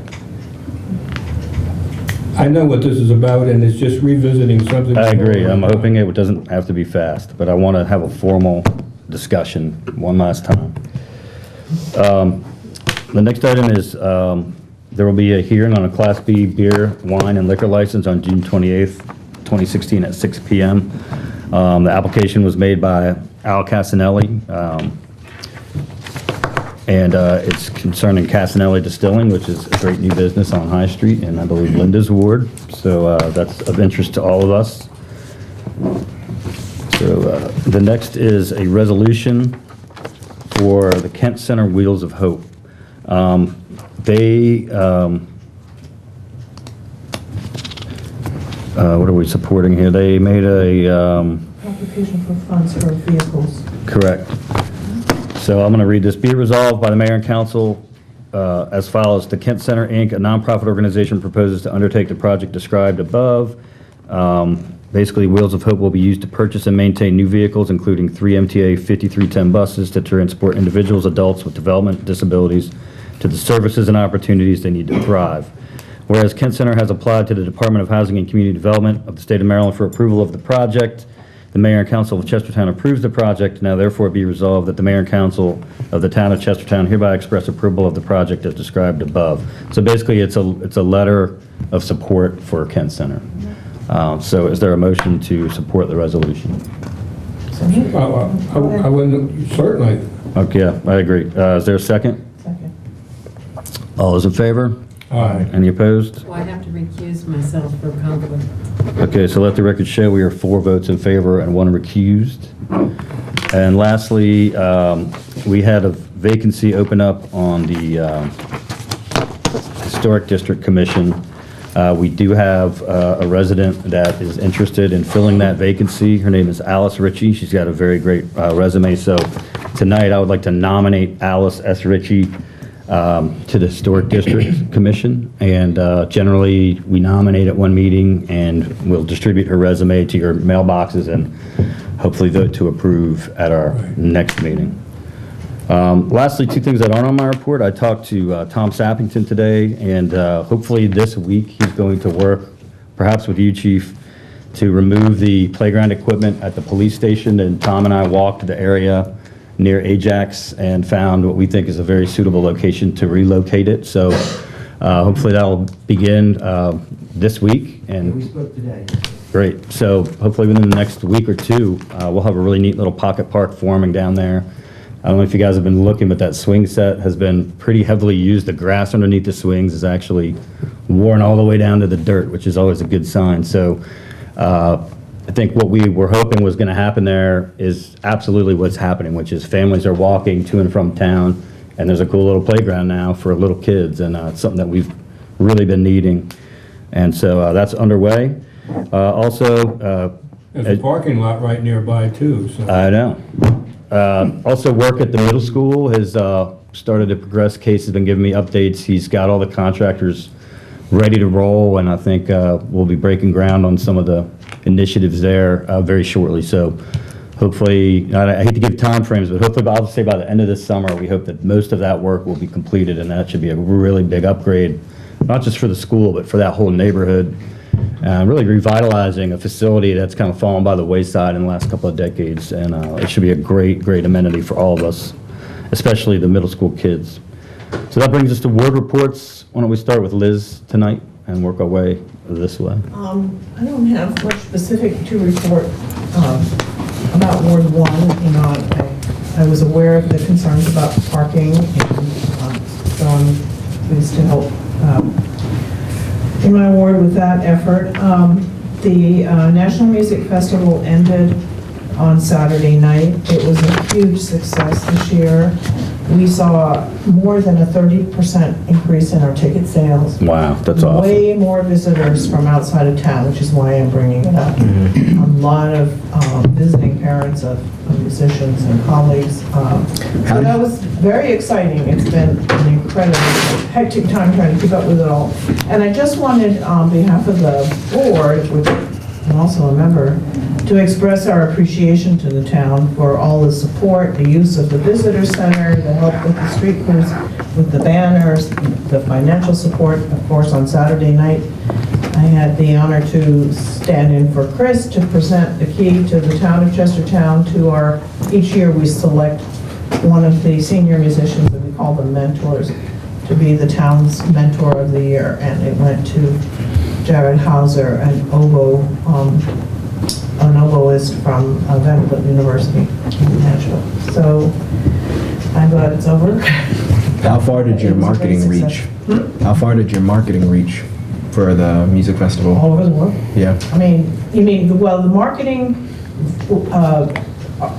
I know what this is about, and it's just revisiting something. I agree. I'm hoping it doesn't have to be fast, but I want to have a formal discussion one last time. The next item is, there will be a hearing on a Class B beer, wine, and liquor license on June 28th, 2016 at 6 p.m. The application was made by Al Casanelli, and it's concerning Casanelli Distilling, which is a great new business on High Street in, I believe, Linda's ward. So that's of interest to all of us. So the next is a resolution for the Kent Center Wheels of Hope. What are we supporting here? They made a, Application for funds for vehicles. correct. So I'm going to read this. Be it resolved by the mayor and council as follows. The Kent Center, Inc., a nonprofit organization, proposes to undertake the project described above. Basically, Wheels of Hope will be used to purchase and maintain new vehicles, including 3 MTA 5310 buses to transport individuals, adults with development disabilities to the services and opportunities they need to thrive. Whereas Kent Center has applied to the Department of Housing and Community Development of the State of Maryland for approval of the project, the Mayor and Council of Chestertown approves the project. Now therefore be resolved that the Mayor and Council of the Town of Chestertown hereby express approval of the project as described above. So basically, it's a letter of support for Kent Center. So is there a motion to support the resolution? I wouldn't, certainly. Okay, yeah, I agree. Is there a second? Second. All those in favor? Aye. Any opposed? Well, I have to recuse myself for conflict. Okay, so let the record show we are 4 votes in favor and 1 recused. And lastly, we had a vacancy open up on the Historic District Commission. We do have a resident that is interested in filling that vacancy. Her name is Alice Ritchie. She's got a very great resume. So tonight, I would like to nominate Alice S. Ritchie to the Historic District Commission. And generally, we nominate at one meeting, and we'll distribute her resume to your mailboxes and hopefully vote to approve at our next meeting. Lastly, 2 things that aren't on my report. I talked to Tom Sappington today, and hopefully this week he's going to work, perhaps with you, Chief, to remove the playground equipment at the police station. And Tom and I walked the area near Ajax and found what we think is a very suitable location to relocate it. So hopefully that'll begin this week. And We spoke today. great. So hopefully within the next week or 2, we'll have a really neat little pocket park forming down there. I don't know if you guys have been looking, but that swing set has been pretty heavily used. The grass underneath the swings is actually worn all the way down to the dirt, which is always a good sign. So I think what we were hoping was going to happen there is absolutely what's happening, which is families are walking to and from town, and there's a cool little playground now for little kids, and it's something that we've really been needing. And so that's underway. There's a parking lot right nearby, too, so. I know. Also, work at the middle school has started to progress. Case has been giving me updates. He's got all the contractors ready to roll, and I think we'll be breaking ground on some of the initiatives there very shortly. So hopefully, I hate to give time frames, but hopefully I'll say by the end of this summer, we hope that most of that work will be completed, and that should be a really big upgrade, not just for the school, but for that whole neighborhood. Really revitalizing a facility that's kind of fallen by the wayside in the last couple of decades, and it should be a great, great amenity for all of us, especially the middle school kids. So that brings us to ward reports. Why don't we start with Liz tonight and work our way this way? I don't have much specific to report about Ward 1. You know, I was aware of the concerns about parking, and so I'm pleased to help in my ward with that effort. The National Music Festival ended on Saturday night. It was a huge success this year. We saw more than a 30% increase in our ticket sales. Wow, that's awesome. Way more visitors from outside of town, which is why I'm bringing it up. A lot of visiting parents of musicians and colleagues. So that was very exciting. It's been an incredibly hectic time trying to keep up with it all. And I just wanted, on behalf of the board, which I'm also a member, to express our appreciation to the town for all the support, the use of the visitor center, the help with the street crews, with the banners, the financial support. Of course, on Saturday night, I had the honor to stand in for Chris to present the key to the town of Chestertown to our, each year we select one of the senior musicians, and we call them mentors, to be the town's mentor of the year. And it went to Jared Hauser, an oboist from Vanderbilt University in Nashville. So I'm glad it's over. How far did your marketing reach? How far did your marketing reach for the music festival? All over the world. Yeah. I mean, you mean, well, the marketing,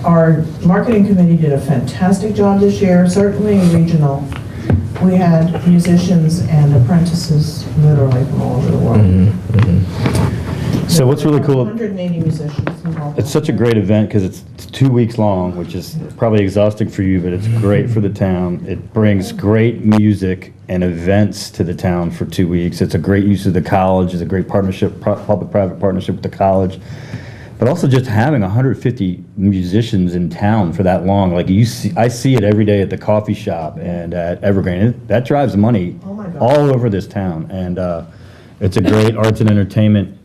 our marketing committee did a fantastic job this year, certainly regional. We had musicians and apprentices literally from all over the world. So what's really cool, 180 musicians involved. it's such a great event because it's 2 weeks long, which is probably exhausting for you, but it's great for the town. It brings great music and events to the town for 2 weeks. It's a great use of the college. It's a great partnership, public-private partnership with the college. But also just having 150 musicians in town for that long, like I see it every day at the coffee shop and at Evergreen. That drives money all over this town. And it's a great arts and entertainment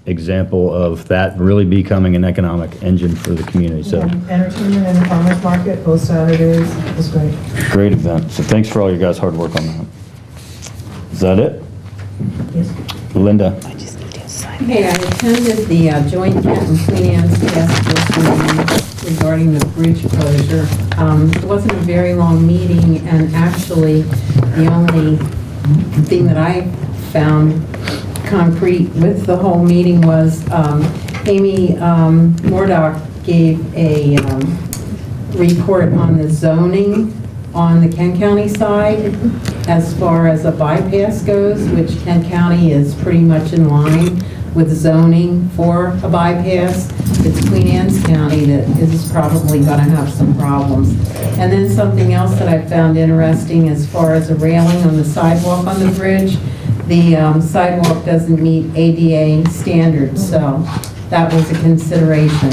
example of that really becoming an economic engine for the community. So Entertainment in the farmer's market, both Saturdays, it was great. great event. So thanks for all your guys' hard work on that. Is that it? Yes. Linda? Okay, I attended the joint Canton Queen Anne's task force meeting regarding the bridge closure. It wasn't a very long meeting, and actually, the only thing that I found concrete with the whole meeting was Amy Murdoch gave a report on the zoning on the Kent County side as far as a bypass goes, which Kent County is pretty much in line with zoning for a bypass. It's Queen Anne's County that is probably going to have some problems. And then something else that I found interesting as far as a railing on the sidewalk on the bridge, the sidewalk doesn't meet ADA standards, so that was a consideration.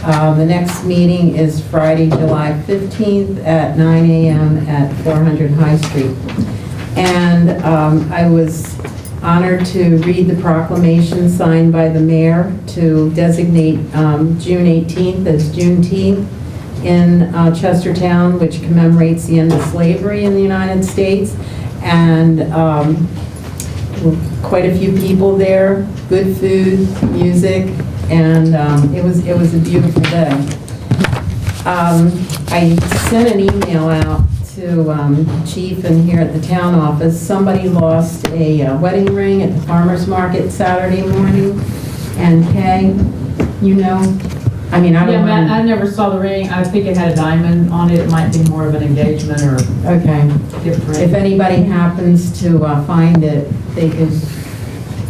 The next meeting is Friday, July 15th at 9 a.m. at 400 High Street. And I was honored to read the proclamation signed by the mayor to designate June 18th as Juneteenth in Chestertown, which commemorates the end of slavery in the United States. And quite a few people there, good food, music, and it was a beautiful day. I sent an email out to Chief and here at the town office. Somebody lost a wedding ring at the farmer's market Saturday morning, and Kay, you know, I mean, I don't know. Yeah, I never saw the ring. I think it had a diamond on it. It might be more of an engagement or okay. Different. If anybody happens to find it, they could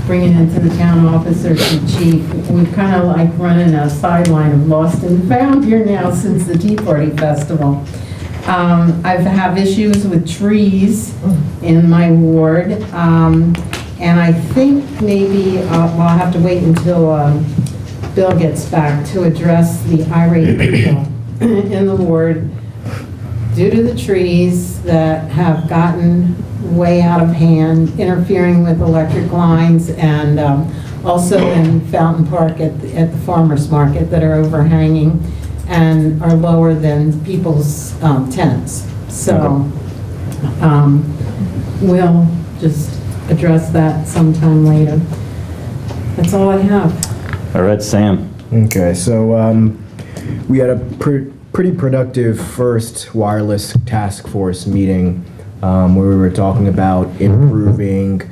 bring it into the town office or to Chief. We've kind of like running a sideline of lost and found here now since the Tea Party Festival. I have issues with trees in my ward, and I think maybe, well, I'll have to wait until Bill gets back to address the irate people in the ward due to the trees that have gotten way out of hand, interfering with electric lines, and also in Fountain Park at the farmer's market that are overhanging and are lower than people's tents. So We'll just address that sometime later. That's all I have. All right, Sam. Okay, so we had a pretty productive first wireless task force meeting where we were talking about improving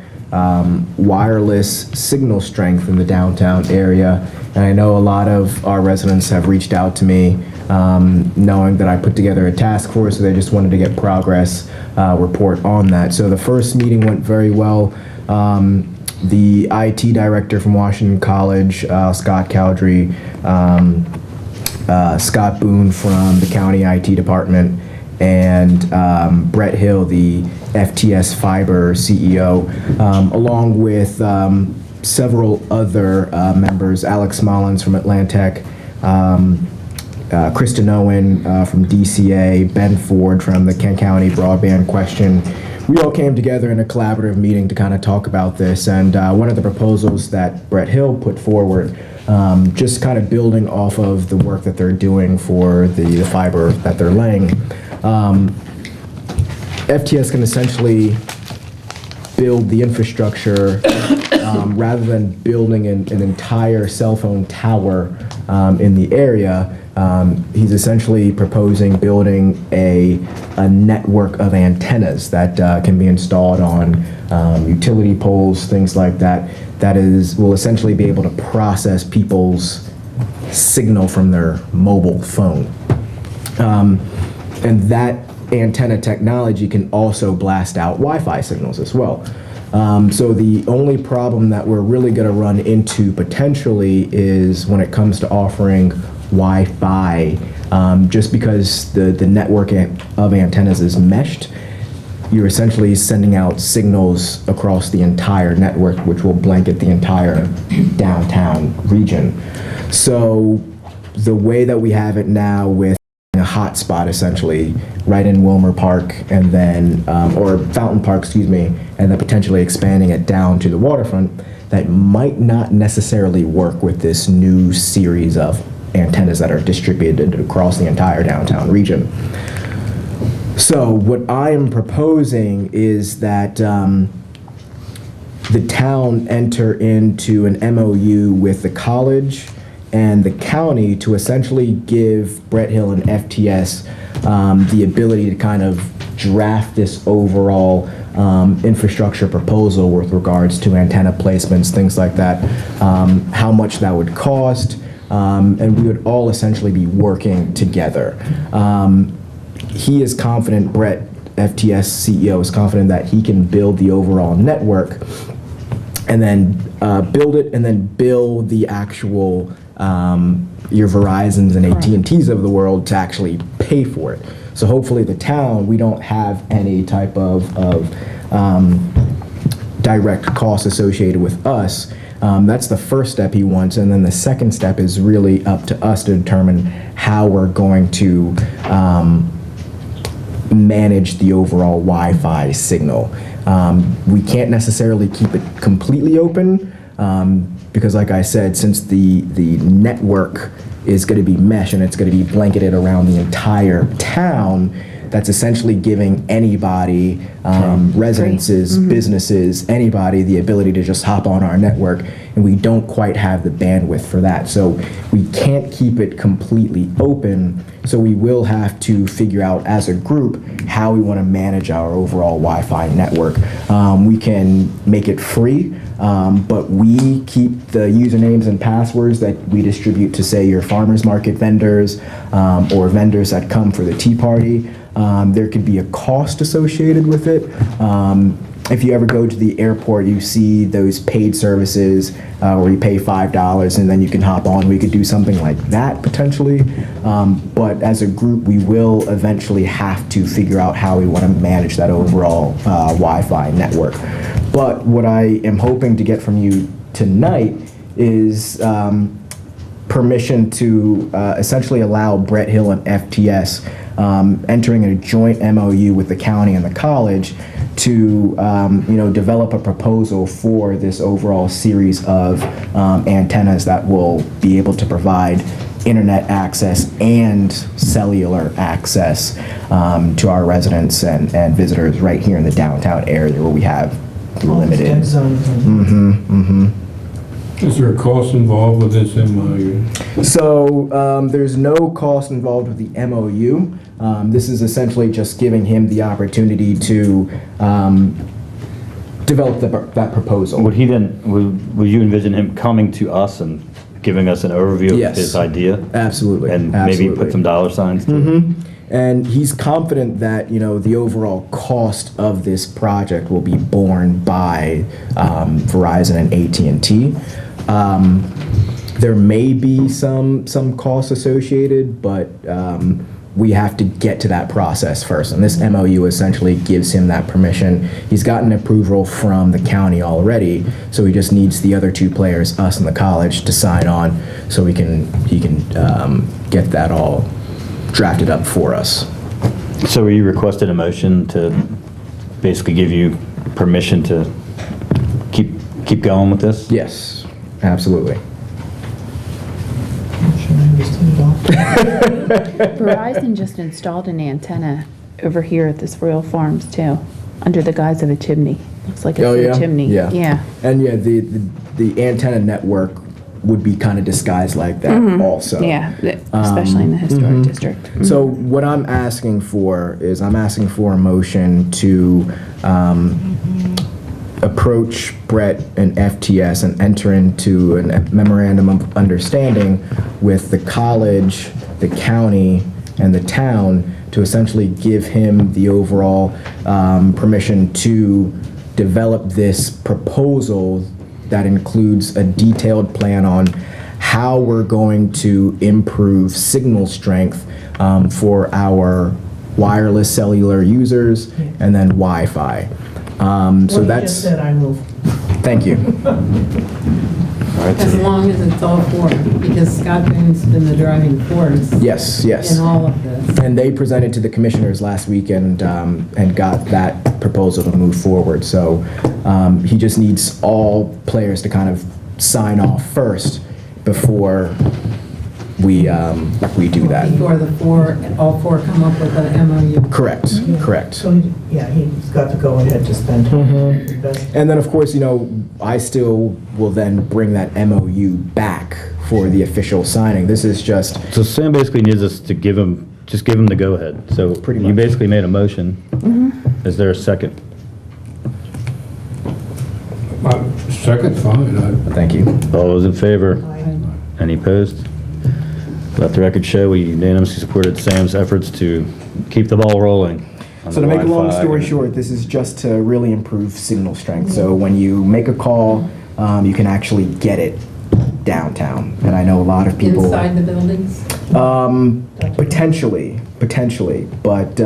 wireless signal strength in the downtown area. And I know a lot of our residents have reached out to me knowing that I put together a task force, so they just wanted to get progress report on that. So the first meeting went very well. The IT director from Washington College, Scott Cowdery, Scott Boone from the county IT department, and Brett Hill, the FTS Fiber CEO, along with several other members, Alex Mullins from Atlantec, Kristen Owen from DCA, Ben Ford from the Kent County Broadband Question. We all came together in a collaborative meeting to kind of talk about this, and one of the proposals that Brett Hill put forward, just kind of building off of the work that they're doing for the fiber that they're laying. FTS can essentially build the infrastructure rather than building an entire cell phone tower in the area. He's essentially proposing building a network of antennas that can be installed on utility poles, things like that, will essentially be able to process people's signal from their mobile phone. And that antenna technology can also blast out Wi-Fi signals as well. So the only problem that we're really going to run into potentially is when it comes to offering Wi-Fi, just because the network of antennas is meshed, you're essentially sending out signals across the entire network, which will blanket the entire downtown region. So the way that we have it now with a hotspot essentially right in Wilmer Park and then, or Fountain Park, excuse me, and then potentially expanding it down to the waterfront, that might not necessarily work with this new series of antennas that are distributed across the entire downtown region. So what I am proposing is that the town enter into an MOU with the college and the county to essentially give Brett Hill and FTS the ability to kind of draft this overall infrastructure proposal with regards to antenna placements, things like that, how much that would cost, and we would all essentially be working together. He is confident, Brett, FTS CEO, is confident that he can build the overall network and then build it and then bill the actual your Verizons and AT&Ts of the world to actually pay for it. So hopefully the town, we don't have any type of direct costs associated with us. That's the first step he wants, and then the second step is really up to us to determine how we're going to manage the overall Wi-Fi signal. We can't necessarily keep it completely open because, like I said, since the network is going to be mesh and it's going to be blanketed around the entire town, that's essentially giving anybody, residences, businesses, anybody, the ability to just hop on our network, and we don't quite have the bandwidth for that. So we can't keep it completely open, so we will have to figure out as a group how we want to manage our overall Wi-Fi network. We can make it free, but we keep the usernames and passwords that we distribute to, say, your farmers market vendors or vendors that come for the Tea Party. There could be a cost associated with it. If you ever go to the airport, you see those paid services where you pay $5 and then you can hop on. We could do something like that potentially. But as a group, we will eventually have to figure out how we want to manage that overall Wi-Fi network. But what I am hoping to get from you tonight is permission to essentially allow Brett Hill and FTS entering a joint MOU with the county and the college to develop a proposal for this overall series of antennas that will be able to provide internet access and cellular access to our residents and visitors right here in the downtown area where we have limited. Dead zones and- Mm-hmm. Is there a cost involved with this MOU? So there's no cost involved with the MOU. This is essentially just giving him the opportunity to develop that proposal. Would he then, would you envision him coming to us and giving us an overview of Yes. his idea? Absolutely. And maybe absolutely. put some dollar signs to it? Mhm. And he's confident that, the overall cost of this project will be borne by Verizon and AT&T. There may be some costs associated, but we have to get to that process first. And this MOU essentially gives him that permission. He's gotten approval from the county already, so he just needs the other two players, us and the college, to sign on so he can get that all drafted up for us. So you requested a motion to basically give you permission to keep going with this? Yes, absolutely. Should I understand it all? Verizon just installed an antenna over here at this Royal Farms too, under the guise of a chimney. Looks like it's Oh, yeah? a chimney. Yeah. And yeah, the antenna network would be kind of disguised like that also. Yeah, especially in the historic district. So what I'm asking for is I'm asking for a motion to approach Brett and FTS and enter into a memorandum of understanding with the college, the county, and the town to essentially give him the overall permission to develop this proposal that includes a detailed plan on how we're going to improve signal strength for our wireless cellular users and then Wi-Fi. So What you that's, just said, I move. thank you. As long as it's all four, because Scott Boone's been the driving force Yes, yes. in all of this. And they presented to the commissioners last week and got that proposal to move forward. So he just needs all players to kind of sign off first before we do that. Before all four come up with an MOU. Correct, correct. So, he's got to go ahead to spend time. Invest. And then, of course, I still will then bring that MOU back for the official signing. This is just, So Sam basically needs us to give him the go-ahead. So Pretty you much. basically made a motion. Is there a second? Second, fine. thank you. All those in favor? Any opposed? Let the record show we unanimously supported Sam's efforts to keep the ball rolling. on So the to make a long Wi-Fi. story short, this is just to really improve signal strength. So when you make a call, you can actually get it downtown. And I know a lot of people. Inside the buildings? Potentially, but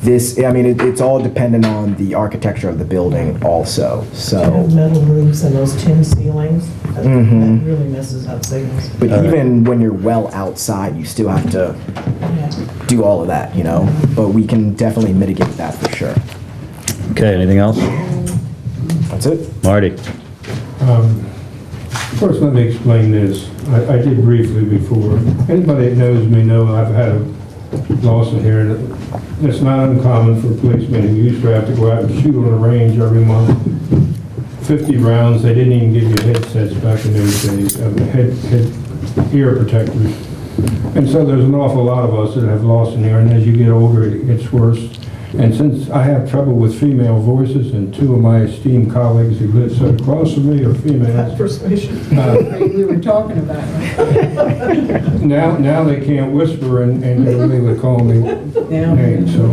it's all dependent on the architecture of the building also, To so. have metal roofs and those tin ceilings, that really messes up signals. But even when you're well outside, you still have to Yeah. do all of that, But we can definitely mitigate that for sure. Okay, anything else? That's it. Marty? First, let me explain this. I did briefly before. Anybody that knows me know I've had a loss of hearing. It's not uncommon for policemen who used to have to go out and shoot on a range every month. 50 rounds, they didn't even give you headsets back in those days, ear protectors. And so there's an awful lot of us that have loss in hearing. As you get older, it gets worse. And since I have trouble with female voices, and two of my esteemed colleagues who live so close to me are females, Persuasion. We were talking about it. now they can't whisper and really call me names. So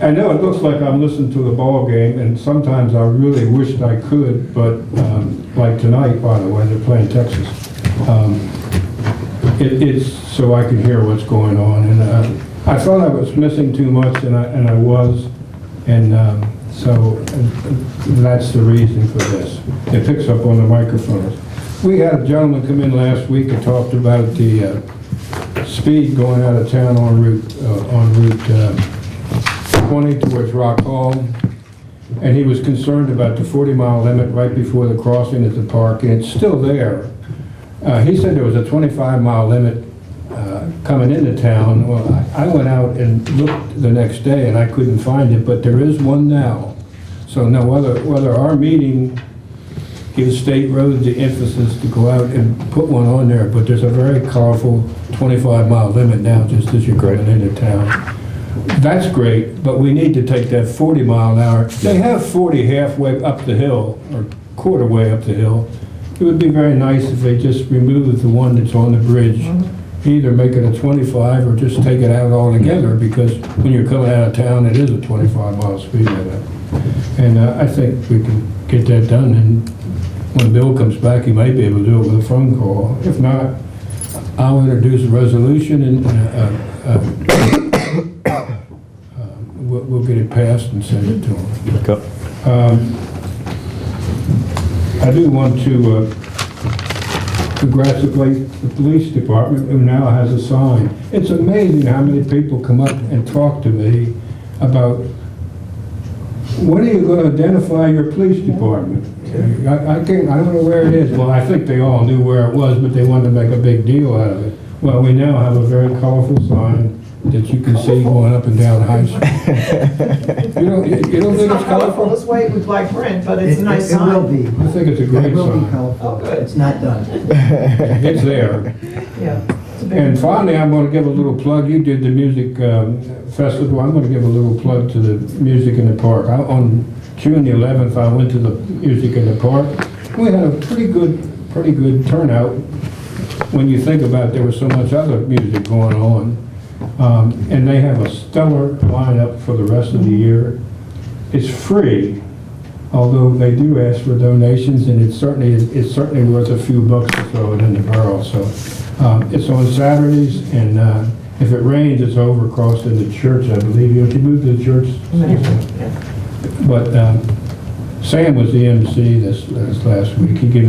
I know it looks like I'm listening to the ball game, and sometimes I really wished I could, but like tonight, by the way, they're playing Texas. It's so I can hear what's going on, and I thought I was missing too much, and I was, and so that's the reason for this. It picks up on the microphones. We had a gentleman come in last week and talked about the speed going out of town on Route 20 towards Rock Hall, and he was concerned about the 40-mile limit right before the crossing at the park, and it's still there. He said there was a 25-mile limit coming into town. Well, I went out and looked the next day, and I couldn't find it, but there is one now. So now whether our meeting gives State Road the emphasis to go out and put one on there, but there's a very colorful 25-mile limit now just as you're going into town. That's great, but we need to take that 40 mile an hour. They have 40 halfway up the hill, or quarter way up the hill. It would be very nice if they just removed the one that's on the bridge. Either make it a 25 or just take it out altogether, because when you're coming out of town, it is a 25-mile speed limit. And I think we can get that done, and when Bill comes back, he might be able to do it with a phone call. If not, I'll introduce a resolution and we'll get it passed and send it to him. Okay. I do want to congratulate the police department, who now has a sign. It's amazing how many people come up and talk to me about, when are you going to identify your police department? I don't know where it is. Well, I think they all knew where it was, but they wanted to make a big deal out of it. Well, we now have a very colorful sign that you can see going up and down High Street. You don't think it's colorful? It's white with black print, but it's a nice sign. It will be. I think it's a great It will be sign. colorful. Oh, good. It's not done. It's there. Yeah. It's a big- And finally, I'm going to give a little plug. You did the music festival. I'm going to give a little plug to the Music in the Park. On June the 11th, I went to the Music in the Park. We had a pretty good turnout when you think about there was so much other music going on. And they have a stellar lineup for the rest of the year. It's free, although they do ask for donations, and it's certainly worth a few bucks to throw it in the barrel. So it's on Saturdays, and if it rains, it's over across in the church, I believe. You moved to the church? But Sam was the MC this last week. He gave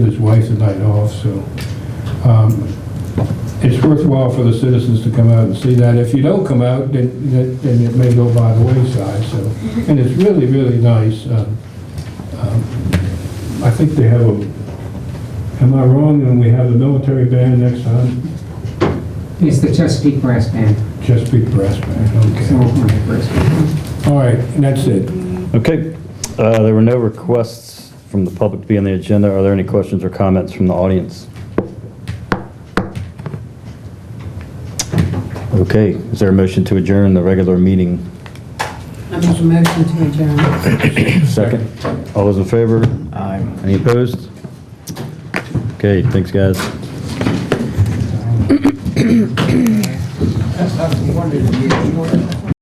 his wife the night off, so it's worthwhile for the citizens to come out and see that. If you don't come out, then it may go by the wayside. So, and it's really, really nice. I think they have am I wrong? And we have the military band next time? It's the Chesapeake Brass Band. Chesapeake Brass Band, okay. All right, and that's it. Okay. There were no requests from the public to be on the agenda. Are there any questions or comments from the audience? Okay. Is there a motion to adjourn the regular meeting? I make a motion to adjourn. Second. All those in favor? Aye. Any opposed? Okay, thanks, guys. That's not the one that you